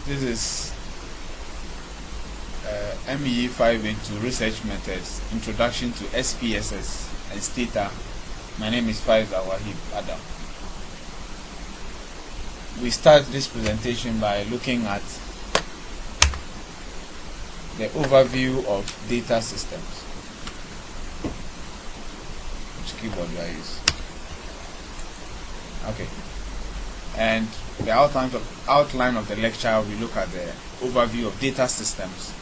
This is ME 582 Research Methods Introduction to SPSS and Stata. My name is Faisal Wahib Adam. We start this presentation by looking at the overview of data systems. Which keyboard do I use? Okay. And the outline of the lecture, we look at the overview of data systems.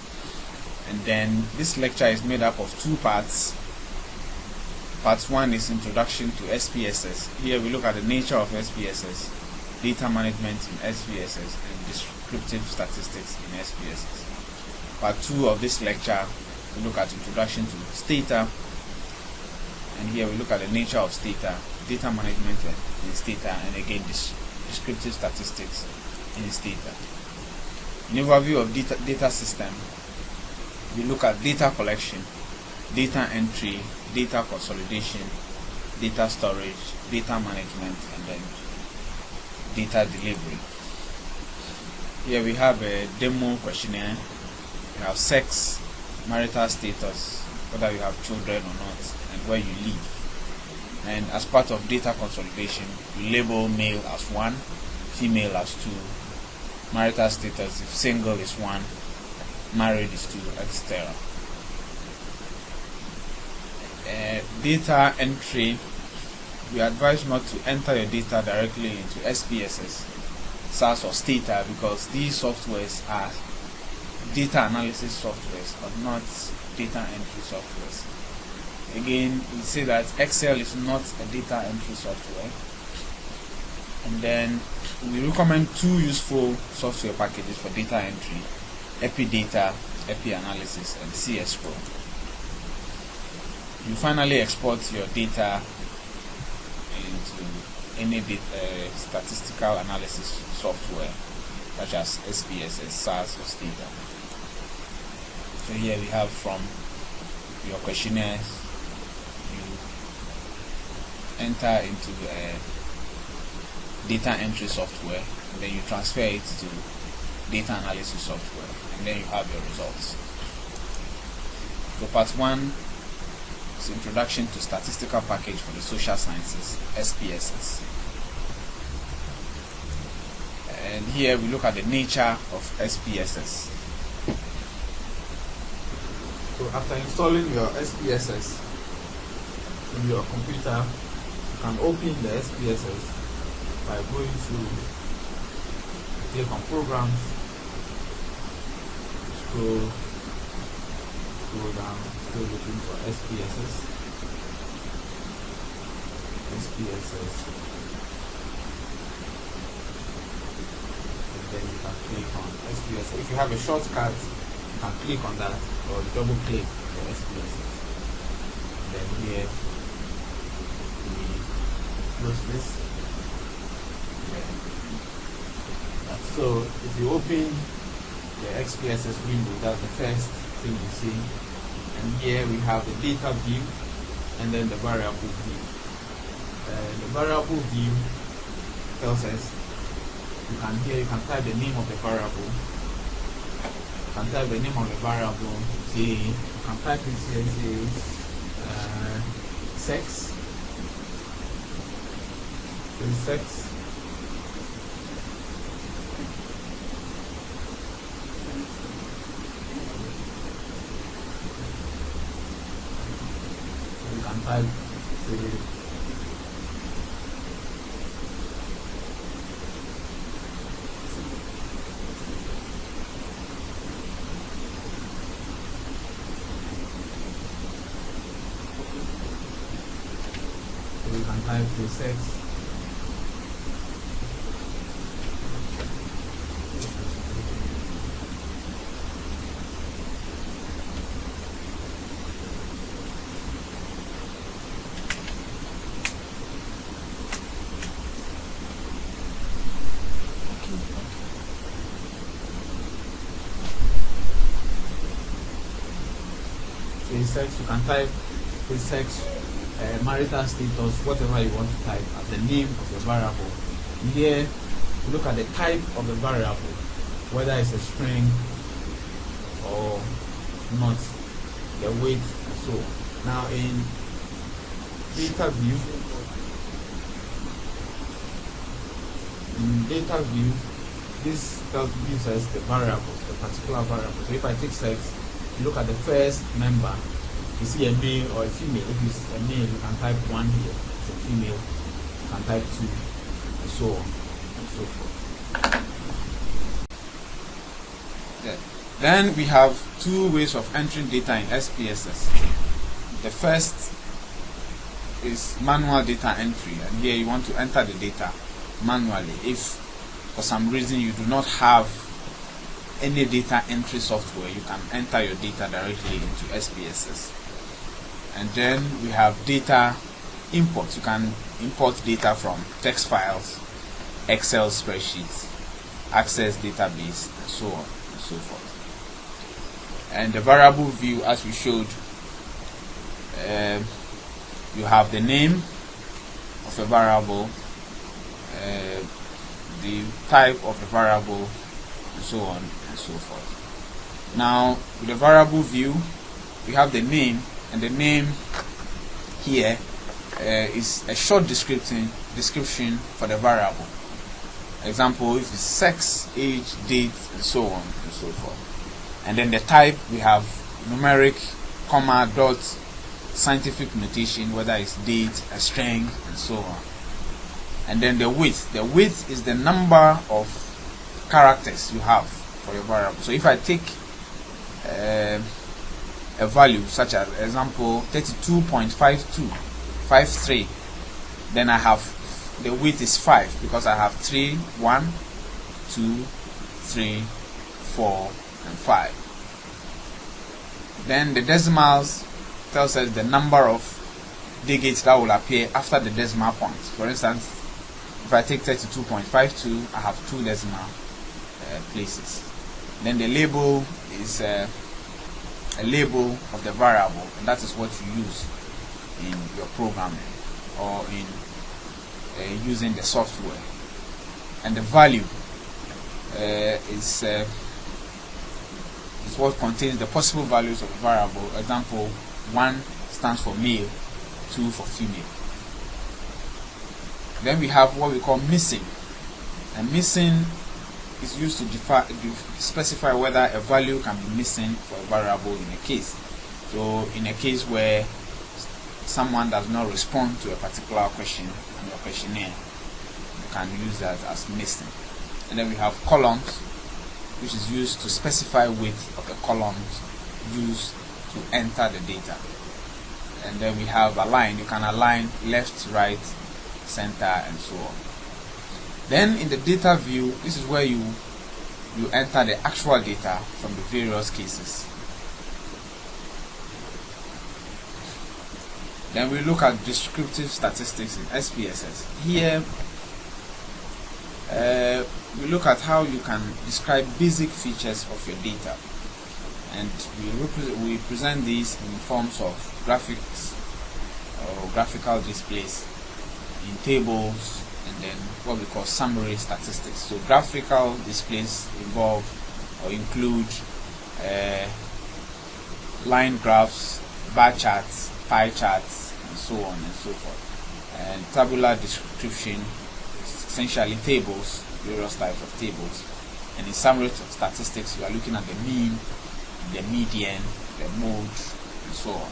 And then this lecture is made up of two parts. Part 1 is Introduction to SPSS. Here we look at the nature of SPSS, data management in SPSS, and descriptive statistics in SPSS. Part 2 of this lecture, we look at Introduction to Stata. And here we look at the nature of Stata, data management in Stata, and again descriptive statistics in Stata. In overview of data system, we look at data collection, data entry, data consolidation, data storage, data management, and then data delivery. Here we have a demo questionnaire. We have sex, marital status, whether you have children or not, and where you live. And as part of data consolidation, we label male as 1, female as 2, marital status if single is 1, married is 2, etc. Data entry, we advise not to enter your data directly into SPSS, SAS or Stata, because these softwares are data analysis softwares but not data entry softwares. Again, we say that Excel is not a data entry software. And then we recommend two useful software packages for data entry: Epidata, Epi-Analysis, and CS Pro. You finally export your data into any statistical analysis software such as SPSS, SAS, or Stata. So here we have from your questionnaires, you enter into data entry software, and then you transfer it to data analysis software, and then you have your results. So part 1 is Introduction to Statistical Package for the Social Sciences, SPSS. And here we look at the nature of SPSS. So after installing your SPSS in your computer, you can open the SPSS by going to click on Programs, scroll down, still looking for SPSS, and then you can click on SPSS. If you have a shortcut, you can click on that or double click the SPSS. Then here we close this. So if you open the SPSS window, that's the first thing you see. And here we have the data view and then the variable view. The variable view tells us you can type the name of the variable. You can type the name of the variable. Say you can type it here, say sex. Sex. Type the sex. Sex, you can type the sex, marital status, whatever you want to type as the name of the variable. Here, look at the type of the variable. whether it's a string or not, the weight and so on. Now in data view, this gives us the variables, the particular variable. So if I take sex, you look at the first member, you see a male or a female. If it's a male, you can type 1 here. If it's a female, you can type 2, and so on and so forth. Yeah. Then we have two ways of entering data in SPSS. The first is manual data entry, and here you want to enter the data manually. If for some reason you do not have any data entry software, you can enter your data directly into SPSS. And then we have data import. You can import data from text files, Excel spreadsheets, Access database, and so on and so forth. And the variable view, as we showed, you have the name of a variable, the type of the variable, and so on and so forth. Now, with the variable view, we have the name, and the name here is a short description for the variable. Example, if it's sex, age, date, and so on and so forth. And then the type, we have numeric, comma, dot, scientific notation, whether it's date, a string, and so on. And then the width. The width is the number of characters you have for your variable. So if I take a value such as example 32.53, then I have the width is 5 because I have 3, 1, 2, 3, 4, and 5. Then the decimals tells us the number of digits that will appear after the decimal point. For instance, if I take 32.52, I have 2 decimal places. Then the label is a label of the variable, and that is what you use in your programming or in using the software. And the value is what contains the possible values of the variable. Example, 1 stands for male, 2 for female. Then we have what we call missing. And missing is used to specify whether a value can be missing for a variable in a case. So in a case where someone does not respond to a particular question in your questionnaire, you can use that as missing. And then we have columns, which is used to specify width of the columns used to enter the data. And then we have align. You can align left, right, center, and so on. Then in the data view, this is where you enter the actual data from the various cases. Then we look at descriptive statistics in SPSS. Here we look at how you can describe basic features of your data, and we present these in forms of graphics or graphical displays in tables, and then what we call summary statistics. So graphical displays involve or include line graphs, bar charts, pie charts, and so on and so forth. And tabular description is essentially tables, various types of tables. And in summary statistics, you are looking at the mean, the median, the mode, and so on.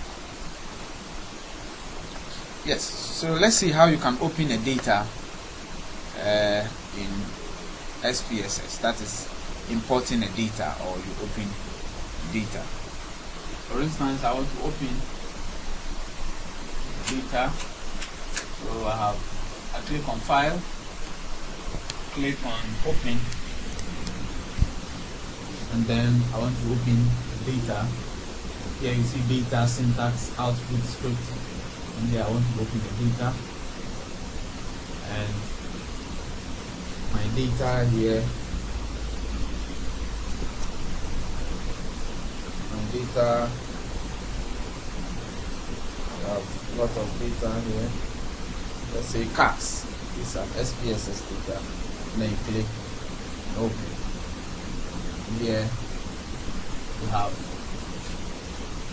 Yes, so let's see how you can open a data in SPSS. That is importing a data, or you open data. For instance, I want to open data. So I click on file, click on open, and then I want to open data. Here you see data, syntax, output, script. And here I want to open the data, and my data here, my data, I have a lot of data here. Let's say cars. These are SPSS data. And then you click open. Here we have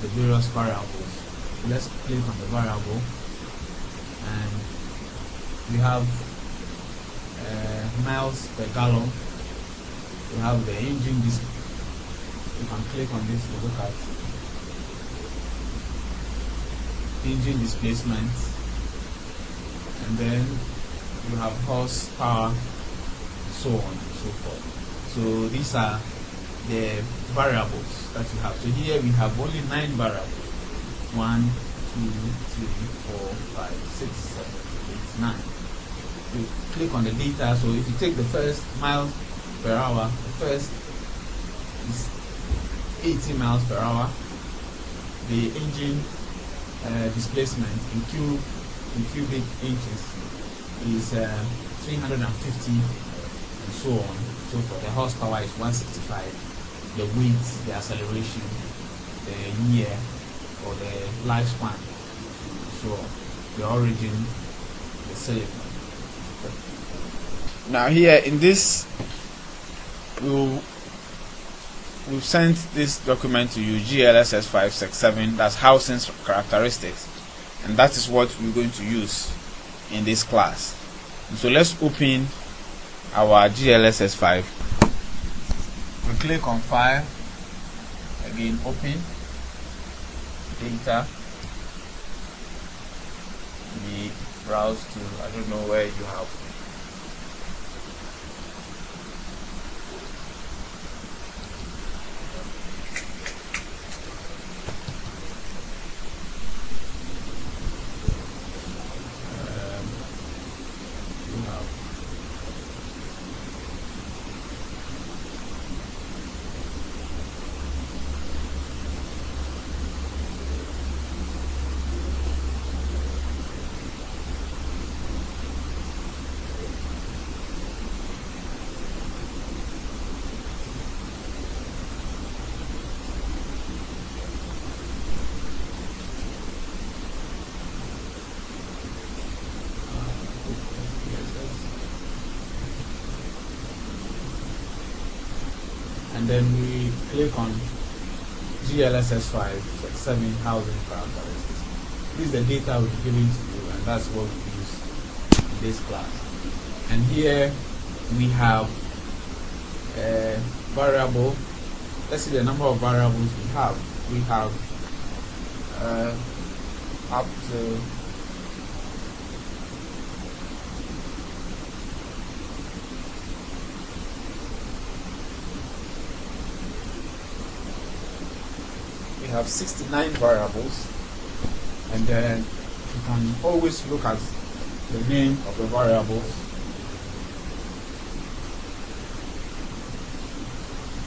the various variables. Let's click on the variable, and we have miles per gallon. We have the engine display. You can click on this to look at engine displacement, and then you have horsepower, so on and so forth. So these are the variables that you have. So here we have only 9 variables. 1, 2, 3, 4, 5, 6, 7, 8, 9. You click on the data. So if you take the first miles per hour, the first is 80 miles per hour. The engine displacement in cubic inches is 350, and so on. So for the horsepower is 165. The weight, the acceleration, the year, or the lifespan. So the origin, the silicon. Now here in this, we've sent this document to you, GLSS 567, that's housing characteristics, and that is what we're going to use in this class. And so let's open our GLSS 5. We click on File, again open, Data. We browse to, I don't know where you have. And then we click on GLSS 567 housing characteristics. This is the data we're giving to you, and that's what we use in this class. And here we have a variable. Let's see the number of variables we have. We have up to we have 69 variables, and then you can always look at the name of the variables.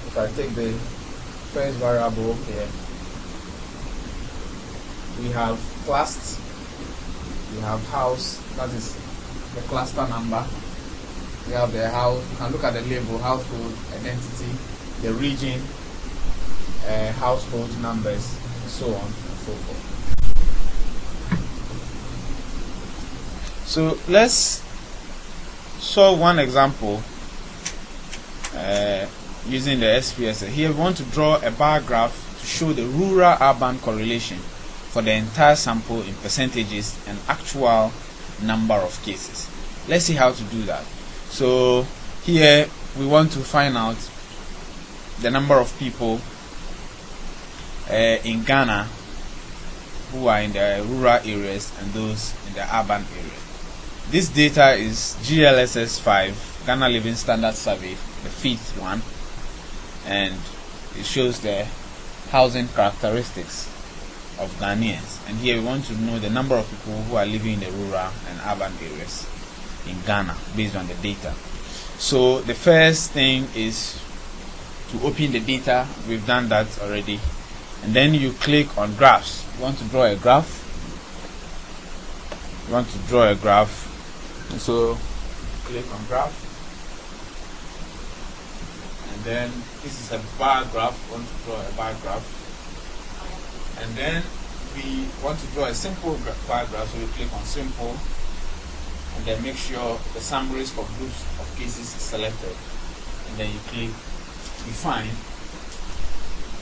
If I take the first variable here, we have classed, we have house, that is the cluster number. We have the house, you can look at the label, household, identity, the region, household numbers, so on and so forth. So let's solve one example using the SPSS. Here we want to draw a bar graph to show the rural-urban correlation for the entire sample in percentages and actual number of cases. Let's see how to do that. So here we want to find out the number of people in Ghana who are in the rural areas and those in the urban areas. This data is GLSS 5 Ghana Living Standard Survey, the 5th one, and it shows the housing characteristics of Ghanaians. And here we want to know the number of people who are living in the rural and urban areas in Ghana based on the data. So the first thing is to open the data. We've done that already. And then you click on graphs. You want to draw a graph. And so click on graph. And then this is a bar graph. We want to draw a bar graph. And then we want to draw a simple bar graph, so we click on simple. And then make sure the summaries for groups of cases is selected. And then you click, you define,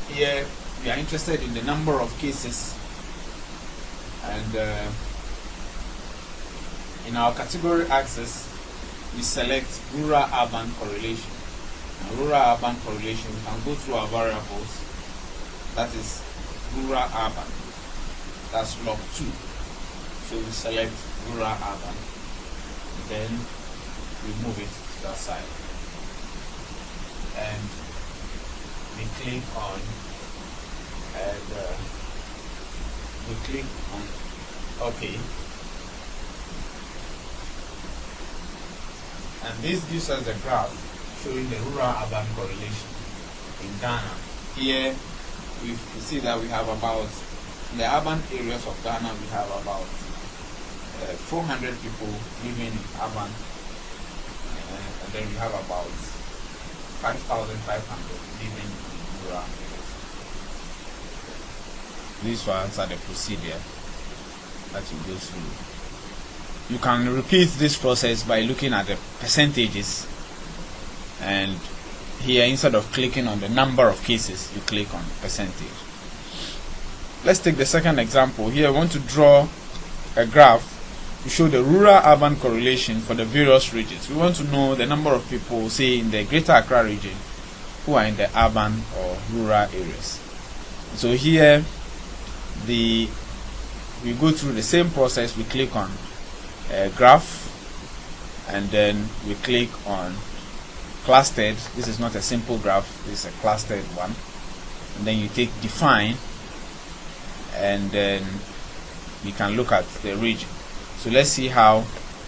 here we are interested in the number of cases, and in our category axis we select rural-urban correlation. Now, rural-urban correlation, we can go through our variables. That is rural-urban, that's log 2. So we select rural-urban, then we move it to that side, and we click on, and we click on OK, and this gives us the graph showing the rural-urban correlation in Ghana. Here we see that we have about, in the urban areas of Ghana, we have about 400 people living in urban, and then we have about 5,500 living in rural areas. These ones are the procedure that you go through. You can repeat this process by looking at the percentages, and here instead of clicking on the number of cases, you click on percentage. Let's take the second example. Here I want to draw a graph to show the rural-urban correlation for the various regions. We want to know the number of people, say, in the Greater Accra region who are in the urban or rural areas. So here we go through the same process. We click on graph, and then we click on clustered. This is not a simple graph, this is a clustered one. And then you take define, and then we can look at the region. So let's see how.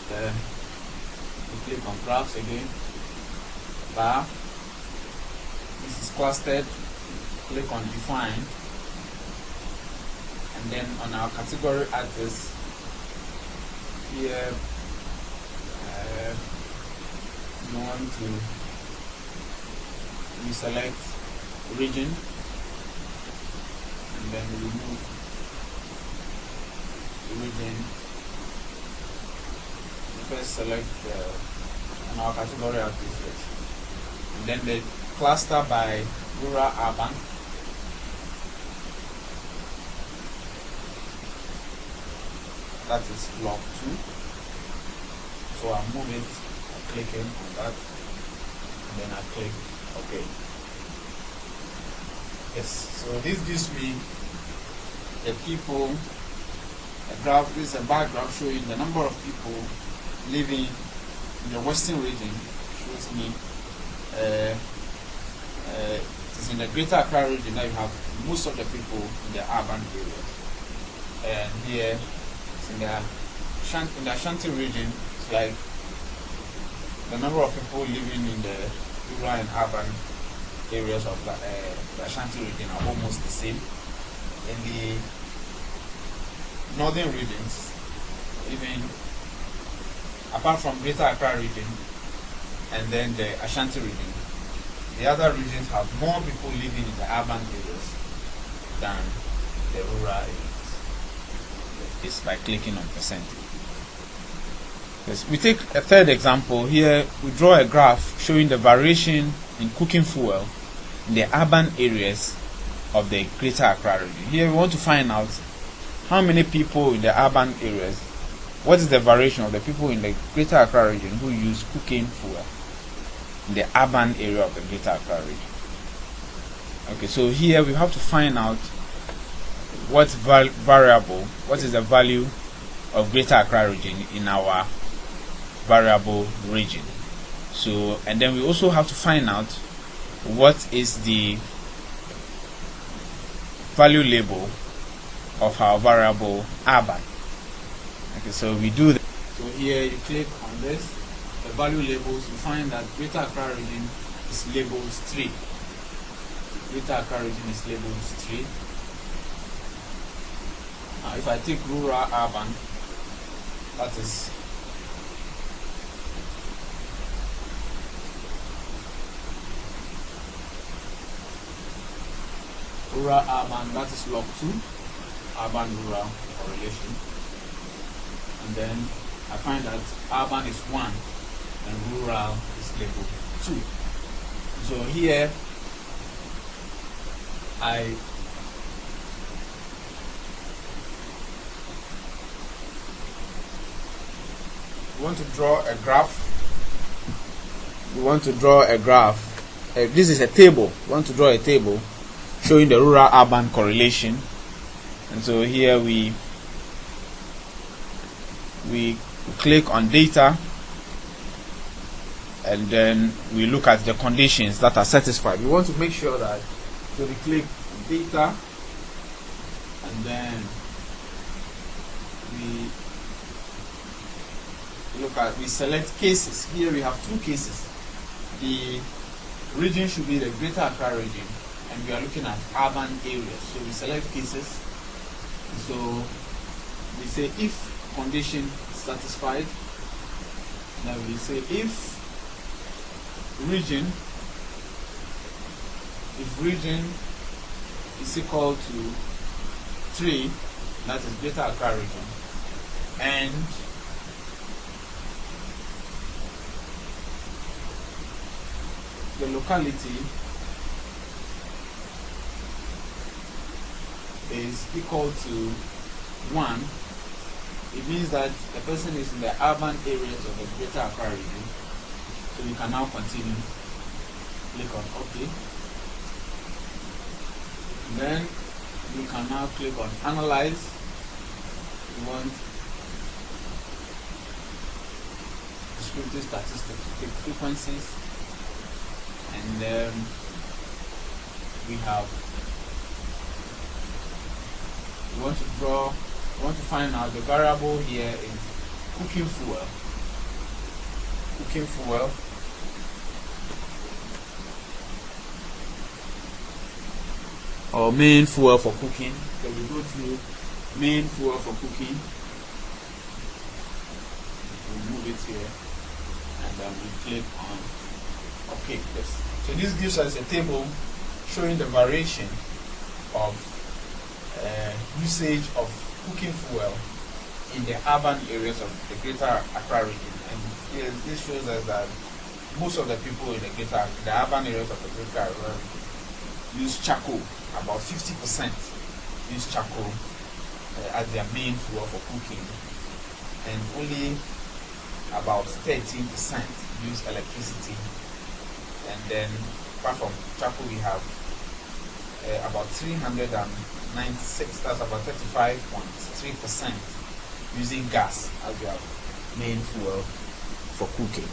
We click on graphs again, bar, this is clustered, click on define, and then on our category axis here we select region, and then we move the region. We first select on our category axis, and then the cluster by rural urban. That is log 2. So I move it, I click in on that, and then I click OK. Yes, so this gives me the people, a graph. This is a bar graph showing the number of people living in the western region. Shows me it is in the Greater Accra region that you have most of the people in the urban area, and here in the Ashanti region, it's like the number of people living in the rural and urban areas of the Ashanti region are almost the same. In the northern regions, even apart from Greater Accra region and then the Ashanti region, the other regions have more people living in the urban areas than the rural areas. Is by clicking on percentage. Yes, we take a third example. Here we draw a graph showing the variation in cooking fuel in the urban areas of the Greater Accra region. Here we want to find out how many people in the urban areas, what is the variation of the people in the Greater Accra region who use cooking fuel in the urban area of the Greater Accra region. Okay, so here we have to find out what variable, what is the value of Greater Accra region in our variable region. So, and then we also have to find out what is the value label of our variable urban. Okay, so we do that. So here you click on this, the value labels, you find that Greater Accra region is labeled 3. Greater Accra region is labeled 3. Now if I take rural urban, that is rural urban, that is log 2, urban rural correlation, and then I find that urban is 1 and rural is labeled 2. So here we want to draw a graph. This is a table. We want to draw a table showing the rural-urban correlation. And so here we click on data, and then we look at the conditions that are satisfied. We want to make sure that, so we click data, and then we select cases. Here we have two cases. The region should be the Greater Accra region, and we are looking at urban areas. So we select cases. So we say if condition satisfied. Now we say if region is equal to 3, that is Greater Accra region, and the locality is equal to 1, it means that the person is in the urban areas of the Greater Accra region. So you can now continue. Click on OK. Then you can now click on Analyze. You want descriptive statistics, take frequencies, and then we want to find out the variable here is cooking fuel. Or main fuel for cooking. So we go to main fuel for cooking. We move it here, and then we click on OK. Yes. So this gives us a table showing the variation of usage of cooking fuel in the urban areas of the Greater Accra region. And here, this shows us that most of the people in the urban areas of the Greater Accra region use charcoal. About 50% use charcoal as their main fuel for cooking, and only about 13% use electricity. And then apart from charcoal, we have about 396, that's about 35.3% using gas as their main fuel for cooking.